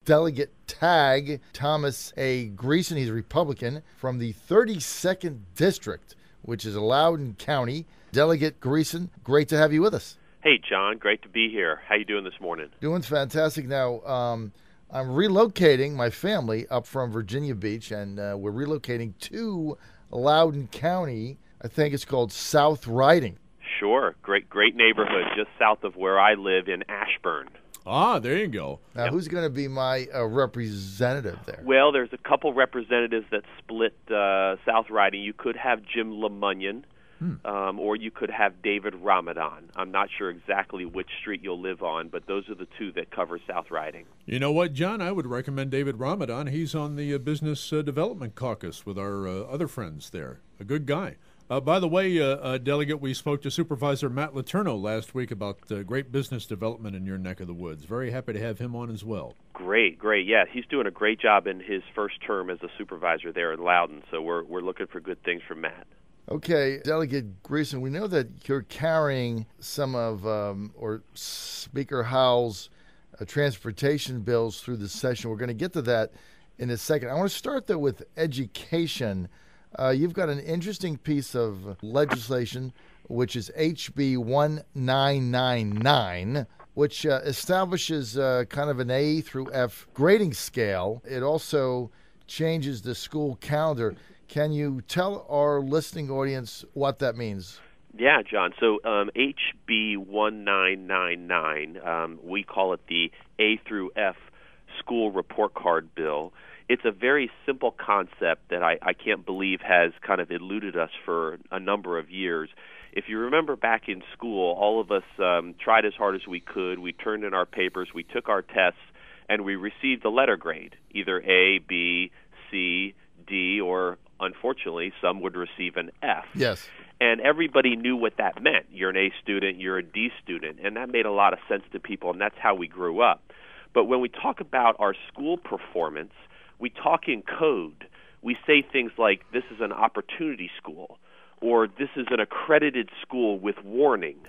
Delegate tag, Thomas A. Greason. He's a Republican from the 32nd District, which is Loudoun County. Delegate Greason, great to have you with us. Hey, John, great to be here. How you doing this morning? Doing fantastic. Now, I'm relocating my family up from Virginia Beach, and we're relocating to Loudoun County. I think it's called South Riding. Sure. Great neighborhood just south of where I live in Ashburn. Ah, there you go. Now, who's going to be my representative there? Well, there's a couple representatives that split South Riding. You could have Jim LeMunyon, or you could have David Ramadan. I'm not sure exactly which street you'll live on, but those are the two that cover South Riding. You know what, John? I would recommend David Ramadan. He's on the Business Development Caucus with our other friends there. A good guy. By the way, Delegate, we spoke to Supervisor Matt Letourneau last week about great business development in your neck of the woods. Very happy to have him on as well. Great. Yeah, he's doing a great job in his first term as a supervisor there in Loudoun, so we're looking for good things from Matt. Okay, Delegate Greason, we know that you're carrying some of, or Speaker Howell's transportation bills through the session. We're going to get to that in a second. I want to start, though, with education. You've got an interesting piece of legislation, which is HB 1999, which establishes kind of an A through F grading scale. It also changes the school calendar. Can you tell our listening audience what that means? Yeah, John. So HB 1999, we call it the A through F school report card bill. It's a very simple concept that I can't believe has kind of eluded us for a number of years. If you remember back in school, all of us tried as hard as we could. We turned in our papers, we took our tests, and we received a letter grade, either A, B, C, D, or unfortunately, some would receive an F. Yes. And everybody knew what that meant. You're an A student, you're a D student, and that made a lot of sense to people, and that's how we grew up. But when we talk about our school performance, we talk in code. We say things like, this is an opportunity school, or this is an accredited school with warning,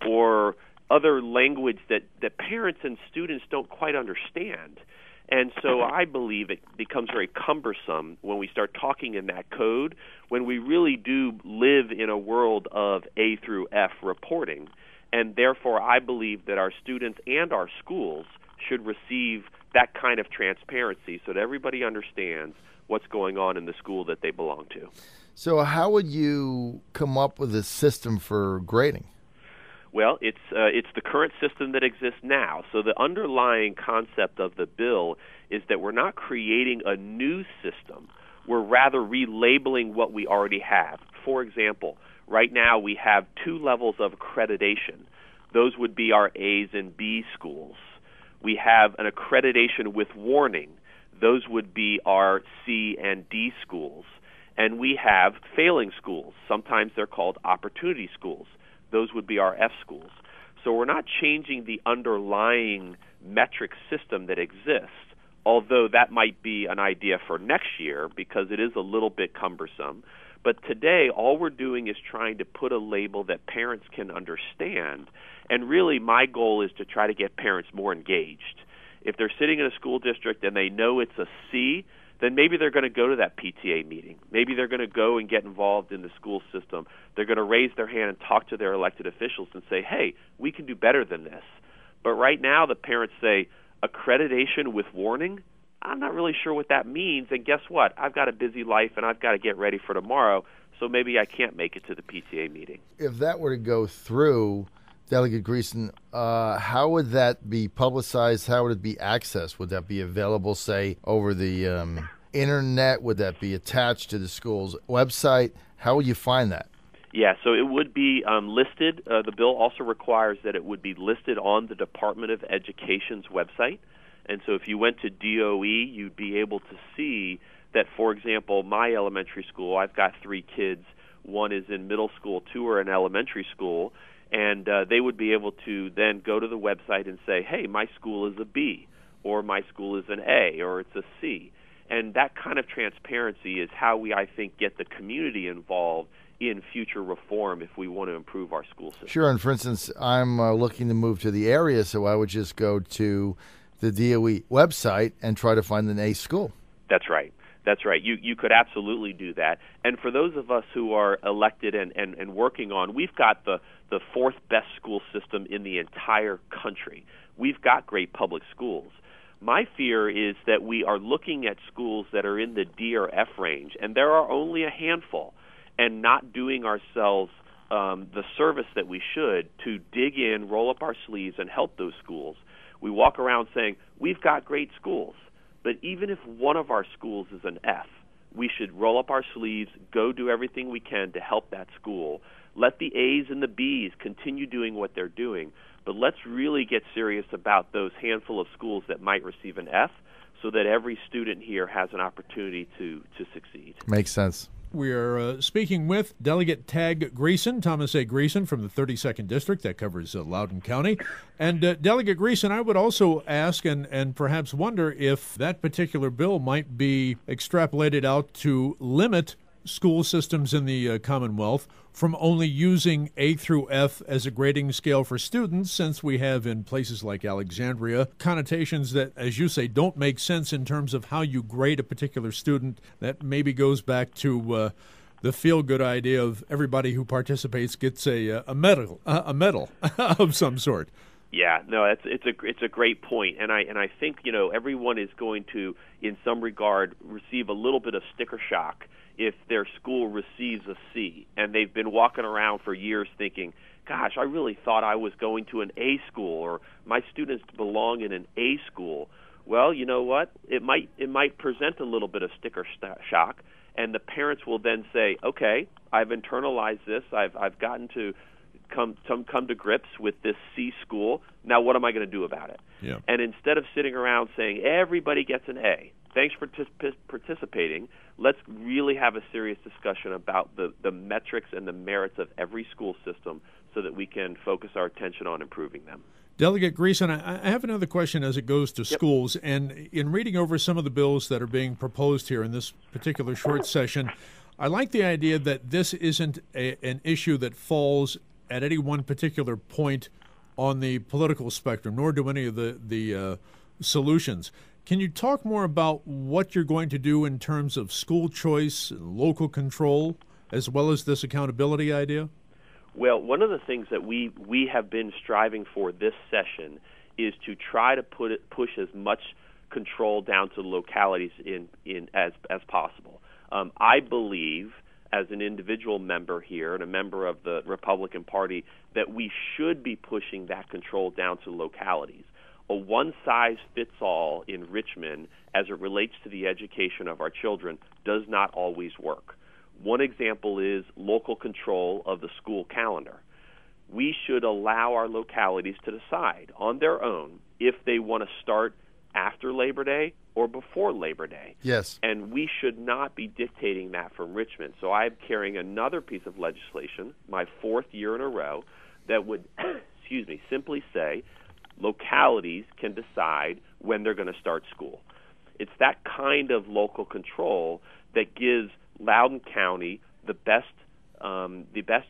or other language that parents and students don't quite understand. And so I believe it becomes very cumbersome when we start talking in that code, when we really do live in a world of A through F reporting. And therefore, I believe that our students and our schools should receive that kind of transparency so that everybody understands what's going on in the school that they belong to. So how would you come up with a system for grading? Well, it's the current system that exists now. So the underlying concept of the bill is that we're not creating a new system. We're rather relabeling what we already have. For example, right now we have 2 levels of accreditation. Those would be our A's and B schools. We have an accreditation with warning. Those would be our C and D schools. And we have failing schools. Sometimes they're called opportunity schools. Those would be our F schools. So we're not changing the underlying metric system that exists, although that might be an idea for next year because it is a little bit cumbersome. But today, all we're doing is trying to put a label that parents can understand. And really, my goal is to try to get parents more engaged. If they're sitting in a school district and they know it's a C, then maybe they're going to go to that PTA meeting. Maybe they're going to go and get involved in the school system. They're going to raise their hand and talk to their elected officials and say, hey, we can do better than this. But right now, the parents say, accreditation with warning? I'm not really sure what that means, and guess what? I've got a busy life, and I've got to get ready for tomorrow, so maybe I can't make it to the PTA meeting. If that were to go through, Delegate Greason, how would that be publicized? How would it be accessed? Would that be available, say, over the Internet? Would that be attached to the school's website? How would you find that? Yeah, so it would be listed. The bill also requires that it would be listed on the Department of Education's website. And so if you went to DOE, you'd be able to see that, for example, my elementary school, I've got 3 kids. One is in middle school, 2 are in elementary school. And they would be able to then go to the website and say, hey, my school is a B, or my school is an A, or it's a C. And that kind of transparency is how we, I think, get the community involved in future reform if we want to improve our school system. Sure, and for instance, I'm looking to move to the area, so I would just go to the DOE website and try to find an A school. That's right. That's right. You could absolutely do that. And for those of us who are elected and working on, we've got the fourth best school system in the entire country. We've got great public schools. My fear is that we are looking at schools that are in the D or F range, and there are only a handful, and not doing ourselves the service that we should to dig in, roll up our sleeves, and help those schools. We walk around saying, we've got great schools. But even if one of our schools is an F, we should roll up our sleeves, go do everything we can to help that school. Let the A's and the B's continue doing what they're doing. But let's really get serious about those handful of schools that might receive an F so that every student here has an opportunity to succeed. Makes sense. We are speaking with Delegate Tag Greason, Thomas A. Greason from the 32nd District. That covers Loudoun County. And Delegate Greason, I would also ask and perhaps wonder if that particular bill might be extrapolated out to limit school systems in the Commonwealth from only using A through F as a grading scale for students, since we have in places like Alexandria connotations that, as you say, don't make sense in terms of how you grade a particular student. That maybe goes back to the feel-good idea of everybody who participates gets a medal of some sort. Yeah, no, it's a great point, and I think everyone is going to, in some regard, receive a little bit of sticker shock if their school receives a C, and they've been walking around for years thinking, gosh, I really thought I was going to an A school, or my students belong in an A school. Well, you know what? It might present a little bit of sticker shock, and the parents will then say, okay, I've internalized this. I've gotten to come to grips with this C school. Now what am I going to do about it? Yeah. And instead of sitting around saying everybody gets an A, thanks for participating, let's really have a serious discussion about the metrics and the merits of every school system so that we can focus our attention on improving them. Delegate Greason, I have another question as it goes to schools. And in reading over some of the bills that are being proposed here in this particular short session, I like the idea that this isn't an issue that falls at any one particular point on the political spectrum, nor do any of the solutions. Can you talk more about what you're going to do in terms of school choice and local control, as well as this accountability idea? Well, one of the things that we have been striving for this session is to try to push as much control down to localities in as possible. I believe, as an individual member here and a member of the Republican Party, that we should be pushing that control down to localities. A one-size-fits-all in Richmond as it relates to the education of our children does not always work. One example is local control of the school calendar. We should allow our localities to decide on their own if they want to start after Labor Day or before Labor Day. Yes. And we should not be dictating that from Richmond. So I'm carrying another piece of legislation, my fourth year in a row, that would, simply say localities can decide when they're going to start school. It's that kind of local control that gives Loudoun County the best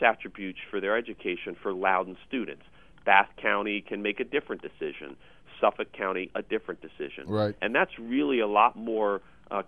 attributes for their education for Loudoun students. Bath County can make a different decision. Suffolk County, a different decision. Right. And that's really a lot more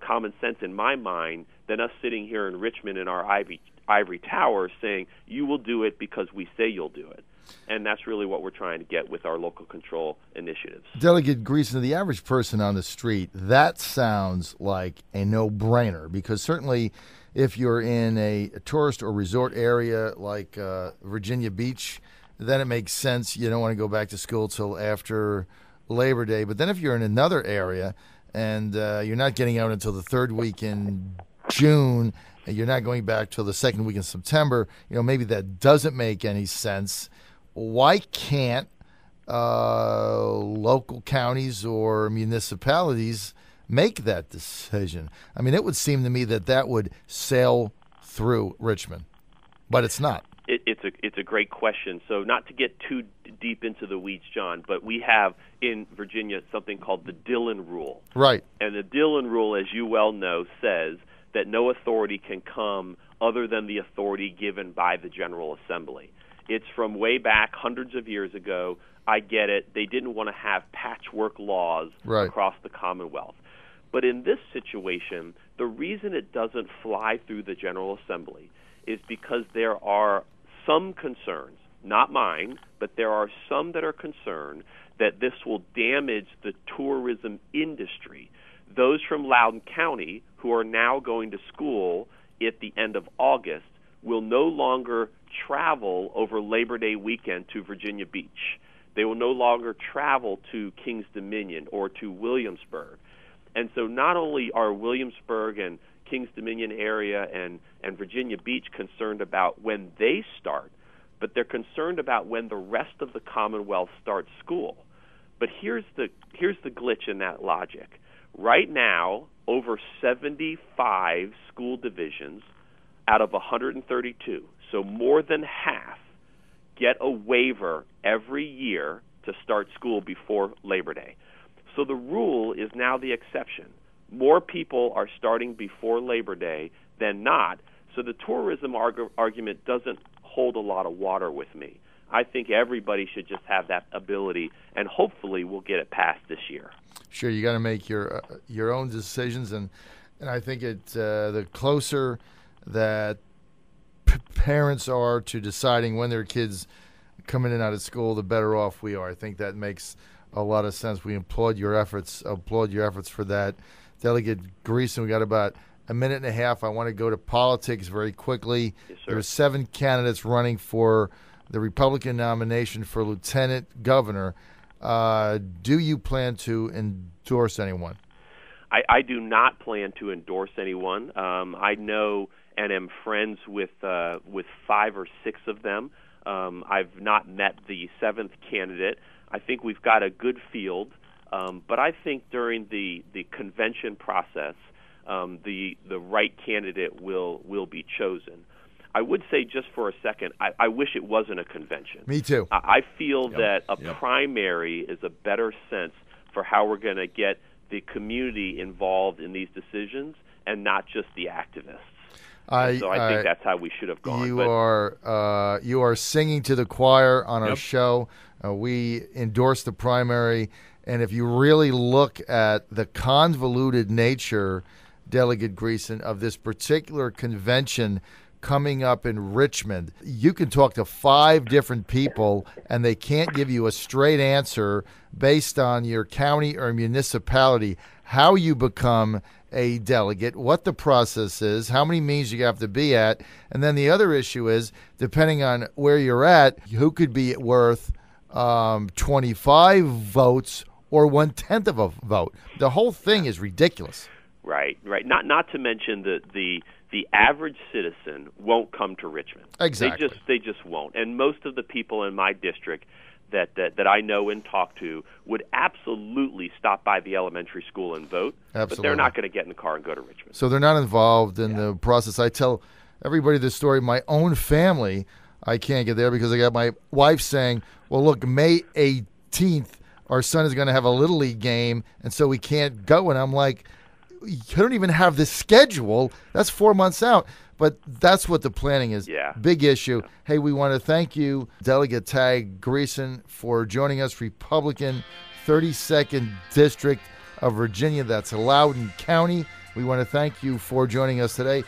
common sense in my mind than us sitting here in Richmond in our ivory tower saying, you will do it because we say you'll do it. And that's really what we're trying to get with our local control initiatives. Delegate Greason, the average person on the street, that sounds like a no-brainer, because certainly if you're in a tourist or resort area like Virginia Beach, then it makes sense. You don't want to go back to school till after Labor Day. But then if you're in another area and you're not getting out until the third week in June, and you're not going back till the second week in September, maybe that doesn't make any sense. Why can't local counties or municipalities make that decision? I mean, it would seem to me that would sail through Richmond, but it's not. It's a great question. So not to get too deep into the weeds, John, but we have in Virginia something called the Dillon Rule. Right. And the Dillon Rule, as you well know, says that no authority can come other than the authority given by the General Assembly. It's from way back hundreds of years ago. I get it. They didn't want to have patchwork laws right. across the Commonwealth. But in this situation, the reason it doesn't fly through the General Assembly is because there are some concerns, not mine, but there are some that are concerned that this will damage the tourism industry. Those from Loudoun County who are now going to school at the end of August will no longer travel over Labor Day weekend to Virginia Beach. They will no longer travel to Kings Dominion or to Williamsburg. And so not only are Williamsburg and Kings Dominion area and Virginia Beach concerned about when they start, but they're concerned about when the rest of the Commonwealth starts school. But here's the glitch in that logic. Right now, over 75 school divisions out of 132, so more than half, get a waiver every year to start school before Labor Day. So the rule is now the exception. More people are starting before Labor Day than not, so the tourism argument doesn't hold a lot of water with me. I think everybody should just have that ability, and hopefully we'll get it passed this year. Sure, you got to make your own decisions, and I think the closer that parents are to deciding when their kids come in and out of school, the better off we are. I think that makes a lot of sense. We applaud your efforts for that. Delegate Greason, we got about a minute and a half. I want to go to politics very quickly. Yes, sir. There are 7 candidates running for the Republican nomination for lieutenant governor. Do you plan to endorse anyone? I do not plan to endorse anyone. I know and am friends with 5 or 6 of them. I've not met the 7th candidate. I think we've got a good field, but I think during the convention process, the right candidate will be chosen. I would say just for a second, I wish it wasn't a convention. Me too. I feel that a primary is a better sense for how we're going to get the community involved in these decisions and not just the activists. So I think that's how we should have gone. You are singing to the choir on our show. We endorse the primary, and if you really look at the convoluted nature, Delegate Greason, of this particular convention coming up in Richmond, you can talk to 5 different people, and they can't give you a straight answer based on your county or municipality, how you become a delegate, what the process is, how many meetings you have to be at, and then the other issue is, depending on where you're at, who could be worth 25 votes or 1/10 of a vote. The whole thing is ridiculous. Right. Not to mention the average citizen won't come to Richmond. Exactly. They just won't. And most of the people in my district that I know and talk to would absolutely stop by the elementary school and vote. Absolutely. But they're not going to get in the car and go to Richmond. So they're not involved in the process. I tell everybody this story. My own family, I can't get there because I got my wife saying, well, look, May 18th, our son is going to have a Little League game, and so we can't go. And I'm like, you don't even have the schedule. That's 4 months out. But that's what the planning is. Yeah. Big issue. Yeah. Hey, we want to thank you, Delegate Greason, for joining us, Republican 32nd District of Virginia. That's Loudoun County. We want to thank you for joining us today.